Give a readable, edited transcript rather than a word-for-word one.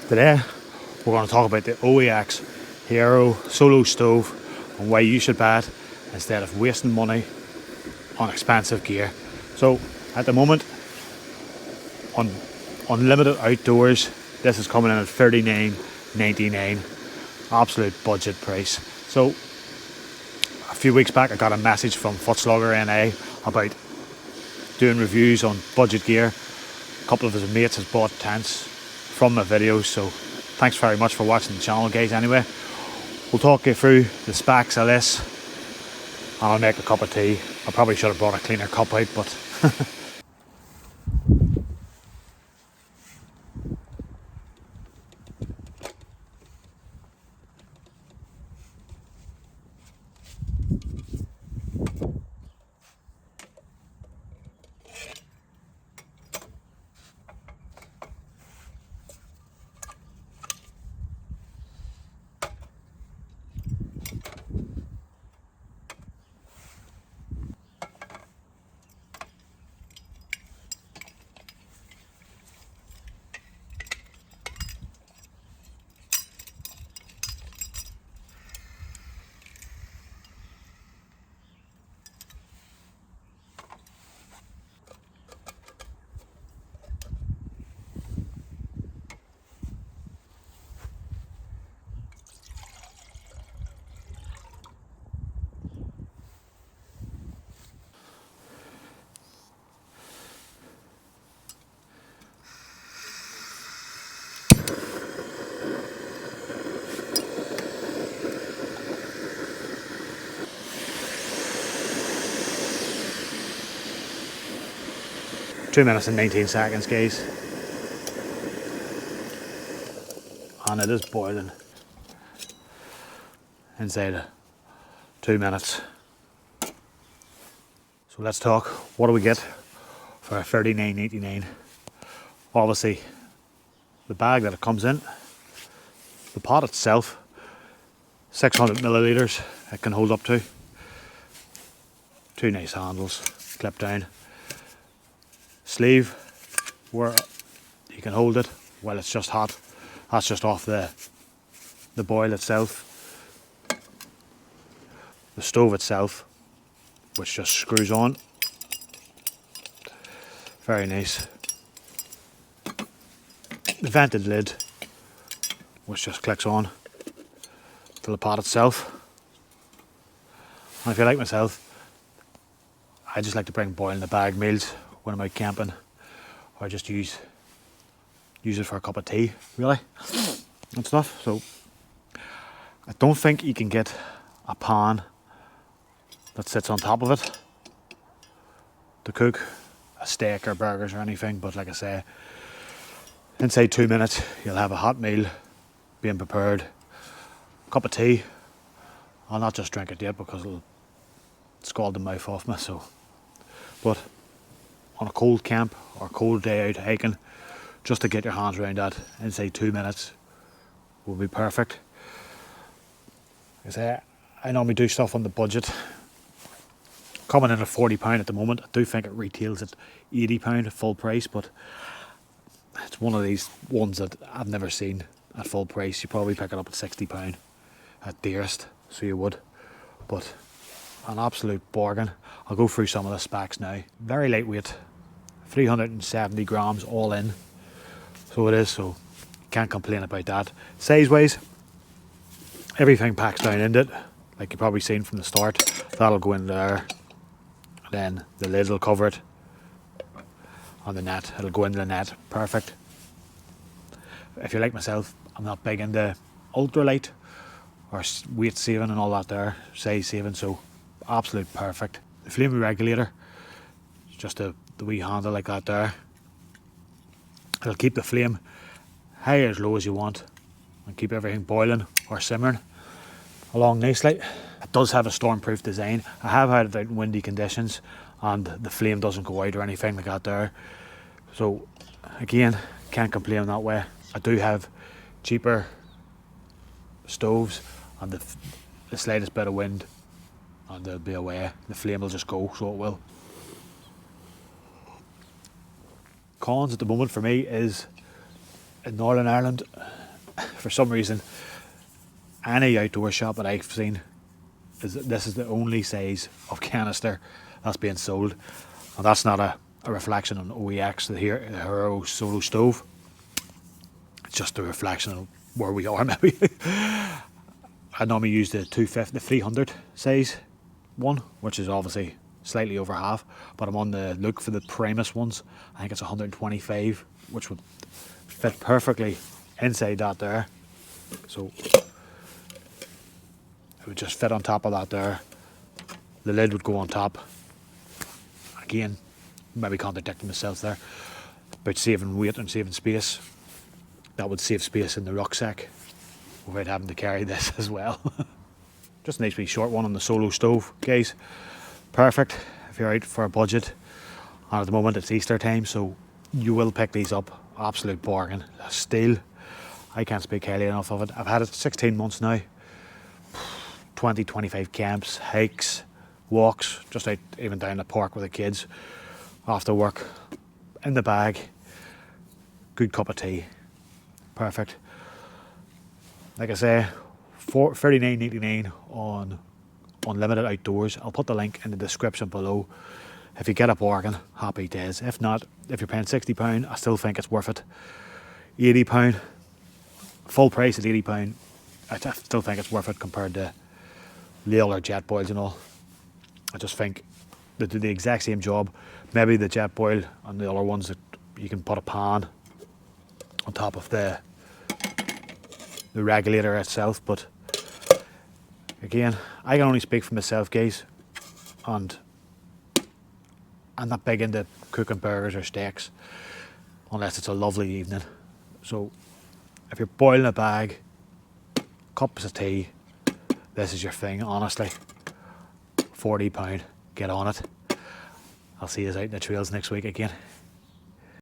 Today we're going to talk about the OEX Heiro Solo Stove and why you should buy it instead of wasting money on expensive gear. So at the moment on unlimited outdoors, this is coming in at $39.99, absolute budget price. So a few weeks back I got a message from Footslogger NA about doing reviews on budget gear. A couple of his mates has bought tents from my videos, so thanks very much for watching the channel, guys. Anyway, we'll talk you through the specs of this and I'll make a cup of tea. I probably should have brought a cleaner cup out, but 2 minutes and 19 seconds, guys, and it is boiling inside of 2 minutes. So let's talk, what do we get for $39.99? Obviously the bag that it comes in, the pot itself, 600 milliliters it can hold up to, two nice handles, clip down, sleeve where you can hold it while it's just hot. That's just off the boil itself. The stove itself, which just screws on. Very nice. The vented lid, which just clicks on to the pot itself. And if you like myself, I just like to bring boil in the bag meals when I'm out camping, or just use it for a cup of tea, really, and stuff. So I don't think you can get a pan that sits on top of it to cook a steak or burgers or anything, but like I say, inside 2 minutes you'll have a hot meal being prepared, a cup of tea. I'll not just drink it yet because it'll scald the mouth off me, so, but on a cold camp or a cold day out hiking, just to get your hands around that inside 2 minutes will be perfect. Like I say, I normally do stuff on the budget, coming in at £40 at the moment. I do think it retails at £80 at full price, but it's one of these ones that I've never seen at full price. You probably pick it up at £60 at dearest, so you would, but an absolute bargain. I'll go through some of the specs now. Very lightweight, 370 grams all in, so it is, so can't complain about that. Size wise, everything packs down into it, like you've probably seen from the start. That'll go in there, then the lid will cover it on the net, it'll go into the net, perfect. If you like myself, I'm not big into ultralight or weight saving and all that there, size saving, so absolute perfect. The flame regulator, just the wee handle like that there, it'll keep the flame high or as low as you want and keep everything boiling or simmering along nicely. It does have a stormproof design. I have had it out in windy conditions and the flame doesn't go out or anything like that there, so again, can't complain that way. I do have cheaper stoves and the slightest bit of wind and they'll be away, the flame will just go, so it will. Cons at the moment for me is in Northern Ireland, for some reason, any outdoor shop that I've seen, this is the only size of canister that's being sold. And that's not a reflection on OEX, the Heiro Solo Stove. It's just a reflection of where we are, maybe. I normally use the 250, the 300 size one, which is obviously slightly over half, but I'm on the look for the Primus ones. I think it's 125, which would fit perfectly inside that there. So it would just fit on top of that there. The lid would go on top. Again, maybe contradicting myself there, about saving weight and saving space. That would save space in the rucksack without having to carry this as well. Just a nice wee short one on the Solo Stove, guys. Perfect if you're out for a budget. And at the moment it's Easter time, so you will pick these up. Absolute bargain. A steal. I can't speak highly enough of it. I've had it 16 months now. 20, 25 camps, hikes, walks, just out even down the park with the kids after work. In the bag. Good cup of tea. Perfect. Like I say, $39.99 on Unlimited Outdoors. I'll put the link in the description below. If you get a bargain, happy days. If not, if you're paying £60, I still think it's worth it. £80, full price at £80. I still think it's worth it compared to the other jet boils and all. I just think they do the exact same job. Maybe the jet boil and the other ones that you can put a pan on top of the regulator itself, but again, I can only speak for myself, guys, and I'm not big into cooking burgers or steaks unless it's a lovely evening. So if you're boiling a bag, cups of tea, this is your thing, honestly. £40, get on it. I'll see you out in the trails next week again.